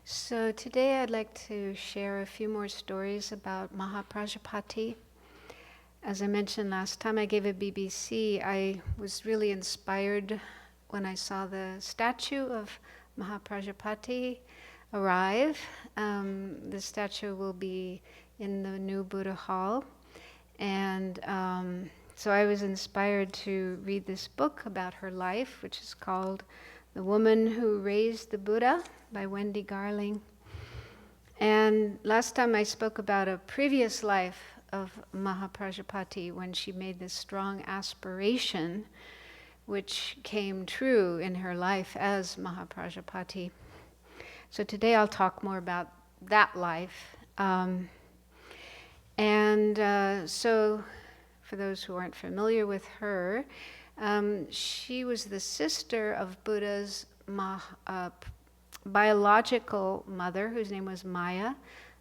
So today I'd like to share a few more stories about Mahaprajapati. As I mentioned last time I gave a BBC, I was really inspired when I saw the statue of Mahaprajapati arrive. The statue will be in the new Buddha Hall. And so I was inspired to read this book about her life, which is called The Woman Who Raised the Buddha by Wendy Garling. And last time I spoke about a previous life of Mahaprajapati when she made this strong aspiration, which came true in her life as Mahaprajapati. So today I'll talk more about that life. So for those who aren't familiar with her, she was the sister of Buddha's biological mother, whose name was Maya.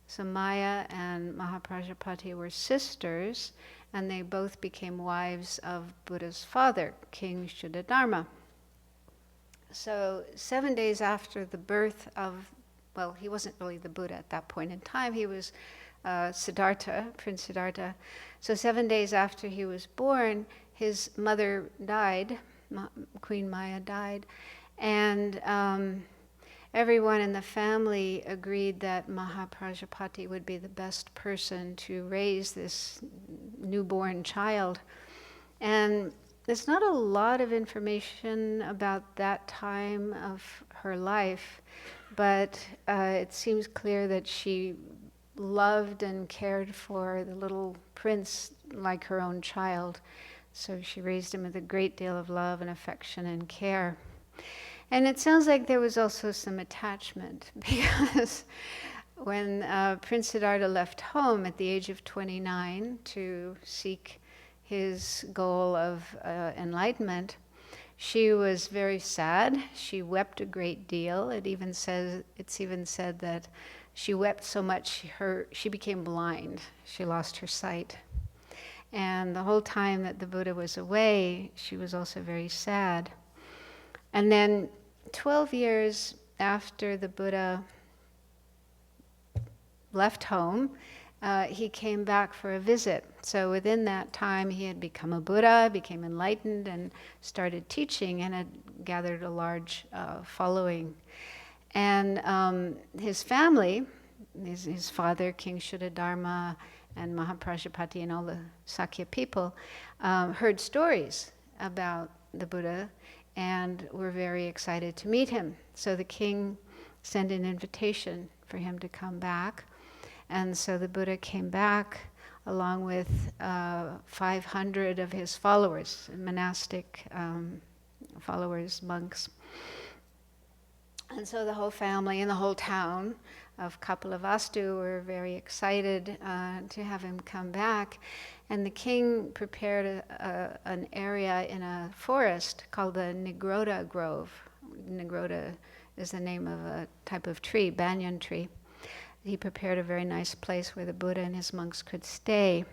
So Maya and Mahaprajapati were sisters, and they both became wives of Buddha's father, King Shuddha. So 7 days after the birth of, well, he wasn't really the Buddha at that point in time, he was Siddhartha, Prince Siddhartha. So 7 days after he was born, his mother died, Queen Maya died, and everyone in the family agreed that Mahaprajapati would be the best person to raise this newborn child. And there's not a lot of information about that time of her life, but it seems clear that she loved and cared for the little prince like her own child. So she raised him with a great deal of love and affection and care. And it sounds like there was also some attachment, because when Prince Siddhartha left home at the age of 29 to seek his goal of enlightenment, she was very sad. She wept a great deal. It's even said that she wept so much she became blind. She lost her sight. And the whole time that the Buddha was away, she was also very sad. And then 12 years after the Buddha left home, he came back for a visit. So within that time, he had become a Buddha, became enlightened, and started teaching, and had gathered a large following. And his family, his father, King Shuddha, and Mahaprajapati, and all the Sakya people, heard stories about the Buddha and were very excited to meet him. So the king sent an invitation for him to come back. And so the Buddha came back along with 500 of his followers, monastic followers, monks. And so the whole family and the whole town of Kapilavastu were very excited to have him come back. And the king prepared an area in a forest called the Nigroda Grove. Nigroda is the name of a type of tree, banyan tree. He prepared a very nice place where the Buddha and his monks could stay.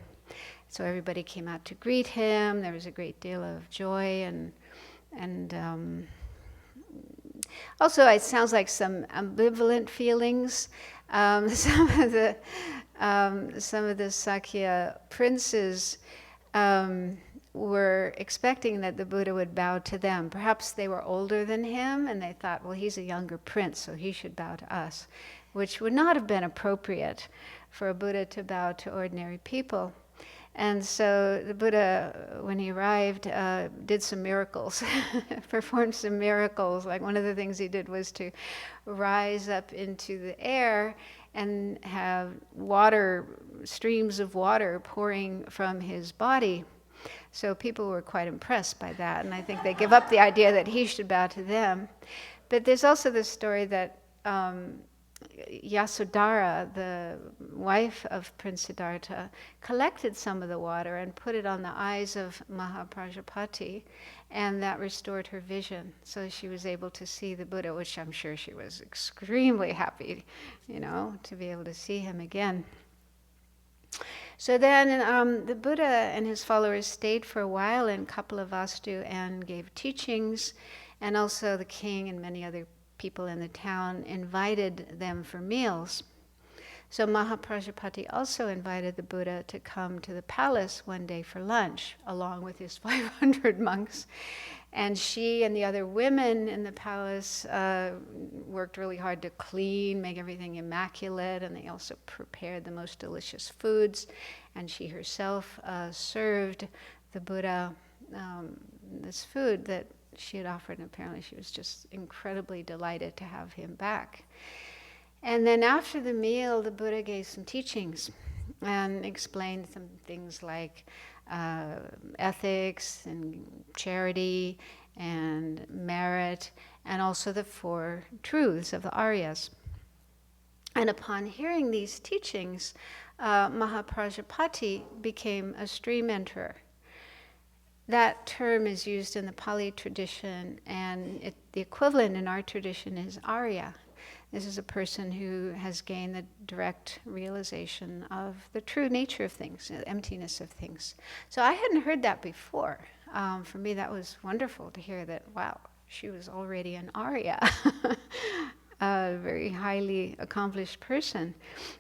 So everybody came out to greet him. There was a great deal of joy and also it sounds like some ambivalent feelings. Some of the Sakya princes were expecting that the Buddha would bow to them. Perhaps they were older than him, and they thought, well, he's a younger prince, so he should bow to us, which would not have been appropriate for a Buddha to bow to ordinary people. And so the Buddha, when he arrived, did some miracles, performed some miracles. Like one of the things he did was to rise up into the air and have streams of water pouring from his body. So people were quite impressed by that, and I think they give up the idea that he should bow to them. But there's also this story that Yasodhara, the wife of Prince Siddhartha, collected some of the water and put it on the eyes of Mahaprajapati, and that restored her vision. So she was able to see the Buddha, which I'm sure she was extremely happy, to be able to see him again. So then the Buddha and his followers stayed for a while in Kapilavastu and gave teachings, and also the king and many other people in the town invited them for meals. So Mahaprajapati also invited the Buddha to come to the palace one day for lunch, along with his 500 monks. And she and the other women in the palace worked really hard to clean, make everything immaculate, and they also prepared the most delicious foods. And she herself served the Buddha this food that she had offered, and apparently she was just incredibly delighted to have him back. And then after the meal, the Buddha gave some teachings and explained some things like ethics and charity and merit, and also the 4 truths of the Aryas. And upon hearing these teachings, Mahaprajapati became a stream enterer. That term is used in the Pali tradition, and the equivalent in our tradition is Arya. This is a person who has gained the direct realization of the true nature of things, the emptiness of things. So I hadn't heard that before. For me, that was wonderful to hear that, wow, she was already an Arya, a very highly accomplished person.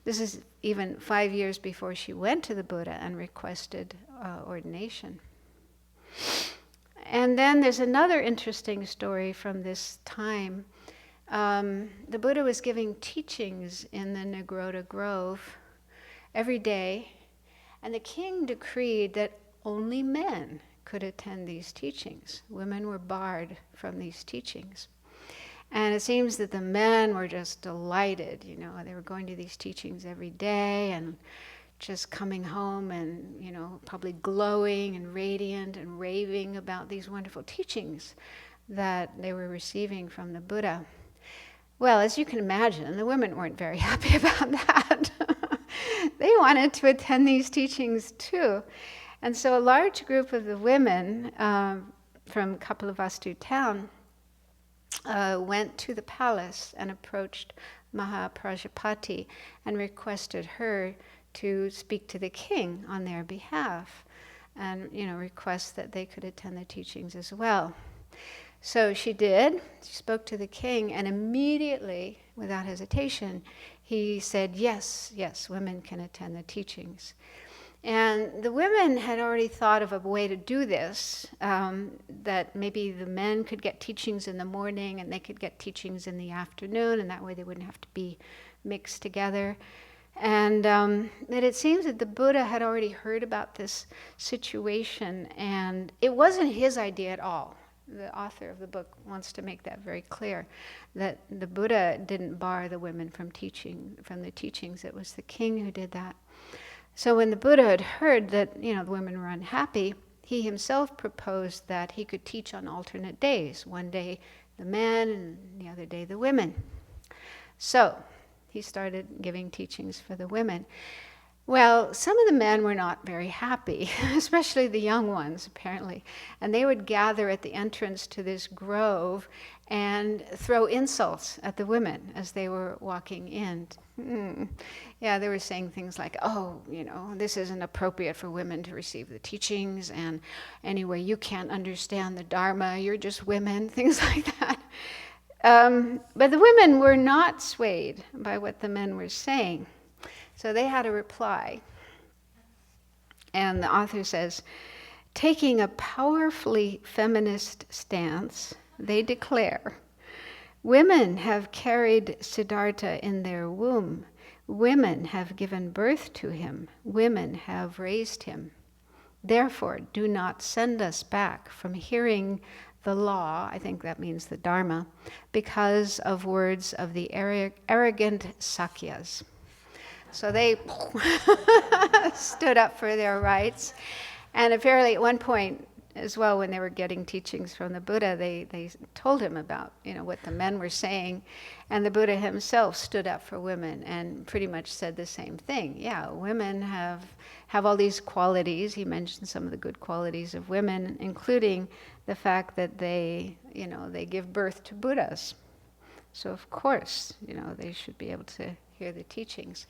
This is even 5 years before she went to the Buddha and requested ordination. And then there's another interesting story from this time. The Buddha was giving teachings in the Nagrota Grove every day, and the king decreed that only men could attend these teachings. Women were barred from these teachings. And it seems that the men were just delighted, they were going to these teachings every day and just coming home and, probably glowing and radiant and raving about these wonderful teachings that they were receiving from the Buddha. Well, as you can imagine, the women weren't very happy about that. They wanted to attend these teachings too. And so a large group of the women from Kapilavastu town went to the palace and approached Mahaprajapati and requested her to speak to the king on their behalf and, request that they could attend the teachings as well. So she did. She spoke to the king, and immediately, without hesitation, he said, yes, women can attend the teachings. And the women had already thought of a way to do this, that maybe the men could get teachings in the morning and they could get teachings in the afternoon, and that way they wouldn't have to be mixed together. And that it seems that the Buddha had already heard about this situation, and it wasn't his idea at all. The author of the book wants to make that very clear, that the Buddha didn't bar the women from the teachings. It was the king who did that. So when the Buddha had heard that, the women were unhappy, he himself proposed that he could teach on alternate days. One day the men and the other day the women. So he started giving teachings for the women. Well, some of the men were not very happy, especially the young ones, apparently. And they would gather at the entrance to this grove and throw insults at the women as they were walking in. Yeah, they were saying things like, this isn't appropriate for women to receive the teachings, and anyway, you can't understand the Dharma, you're just women, things like that. But the women were not swayed by what the men were saying. So they had a reply. And the author says, taking a powerfully feminist stance, they declare, women have carried Siddhartha in their womb. Women have given birth to him. Women have raised him. Therefore, do not send us back from hearing the law, I think that means the Dharma, because of words of the arrogant Sakyas. So they stood up for their rights. And apparently at one point as well, when they were getting teachings from the Buddha, they told him about, what the men were saying. And the Buddha himself stood up for women and pretty much said the same thing. Yeah, women have all these qualities. He mentioned some of the good qualities of women, including the fact that they give birth to Buddhas. So of course, they should be able to hear the teachings.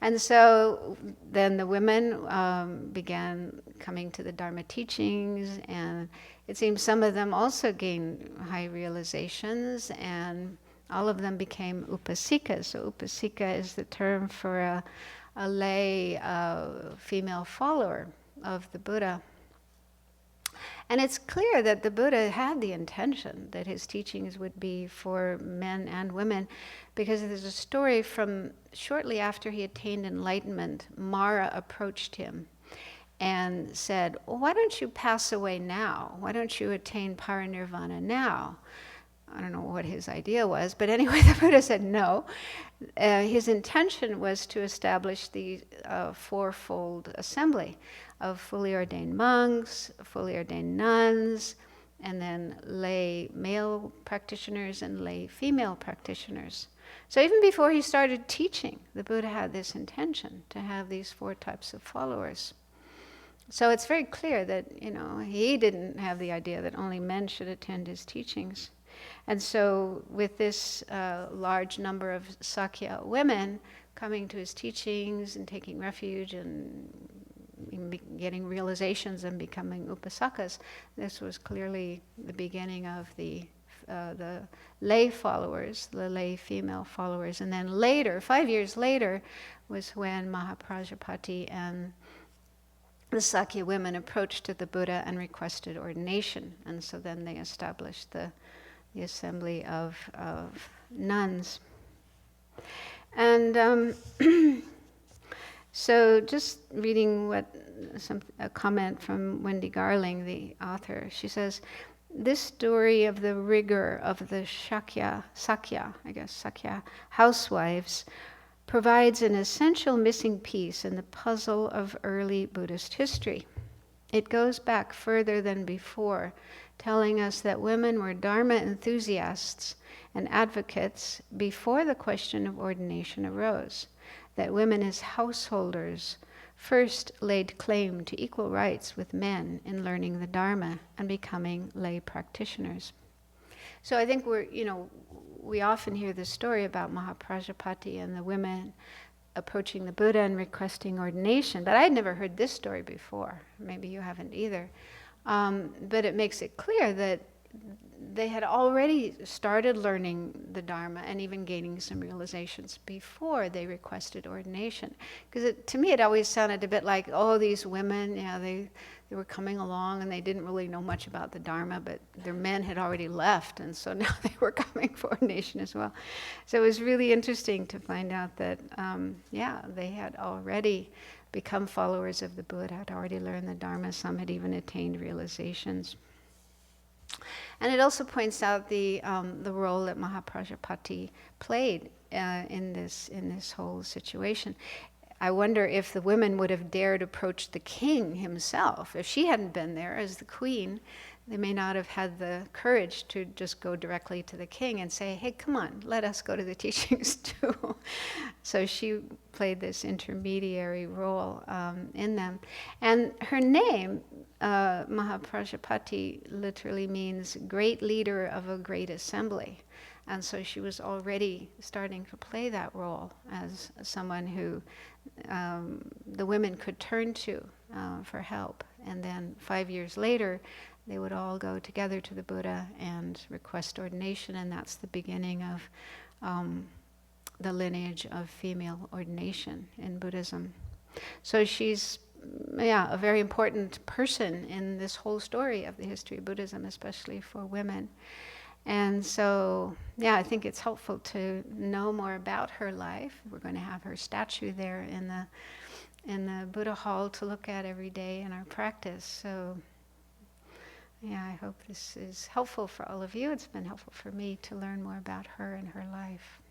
And so then the women began coming to the Dharma teachings, and it seems some of them also gained high realizations, and All of them became upasikas. So upasika is the term for a lay female follower of the Buddha. And it's clear that the Buddha had the intention that his teachings would be for men and women, because there's a story from shortly after he attained enlightenment, Mara approached him and said, well, why don't you pass away now? Why don't you attain parinirvana now? I don't know what his idea was, but anyway, the Buddha said no. His intention was to establish the fourfold assembly of fully ordained monks, fully ordained nuns, and then lay male practitioners and lay female practitioners. So even before he started teaching, the Buddha had this intention to have these four types of followers. So it's very clear that, he didn't have the idea that only men should attend his teachings. And so with this large number of Sakya women coming to his teachings and taking refuge and getting realizations and becoming upasakas, this was clearly the beginning of the lay followers, the lay female followers. And then later, 5 years later, was when Mahaprajapati and the Sakya women approached to the Buddha and requested ordination. And so then they established the assembly of nuns. And so just reading a comment from Wendy Garling, the author, she says, this story of the rigor of the Sakya housewives provides an essential missing piece in the puzzle of early Buddhist history. It goes back further than before, telling us that women were Dharma enthusiasts and advocates before the question of ordination arose, that women as householders first laid claim to equal rights with men in learning the Dharma and becoming lay practitioners. So I think we often hear this story about Mahaprajapati and the women approaching the Buddha and requesting ordination, but I'd never heard this story before. Maybe you haven't either. But it makes it clear that they had already started learning the Dharma and even gaining some realizations before they requested ordination. Because to me it always sounded a bit like, these women, they were coming along and they didn't really know much about the Dharma, but their men had already left, and so now they were coming for ordination as well. So it was really interesting to find out that, they had already become followers of the Buddha, had already learned the Dharma, some had even attained realizations. And it also points out the role that Mahaprajapati played in this whole situation. I wonder if the women would have dared approach the king himself. If she hadn't been there as the queen, they may not have had the courage to just go directly to the king and say, hey, come on, let us go to the teachings too. So she played this intermediary role in them. And her name, Mahaprajapati, literally means great leader of a great assembly. And so she was already starting to play that role as someone who the women could turn to for help. And then 5 years later, they would all go together to the Buddha and request ordination, and that's the beginning of the lineage of female ordination in Buddhism. So she's a very important person in this whole story of the history of Buddhism, especially for women. And so, I think it's helpful to know more about her life. We're going to have her statue there in the Buddha Hall to look at every day in our practice. So, I hope this is helpful for all of you. It's been helpful for me to learn more about her and her life.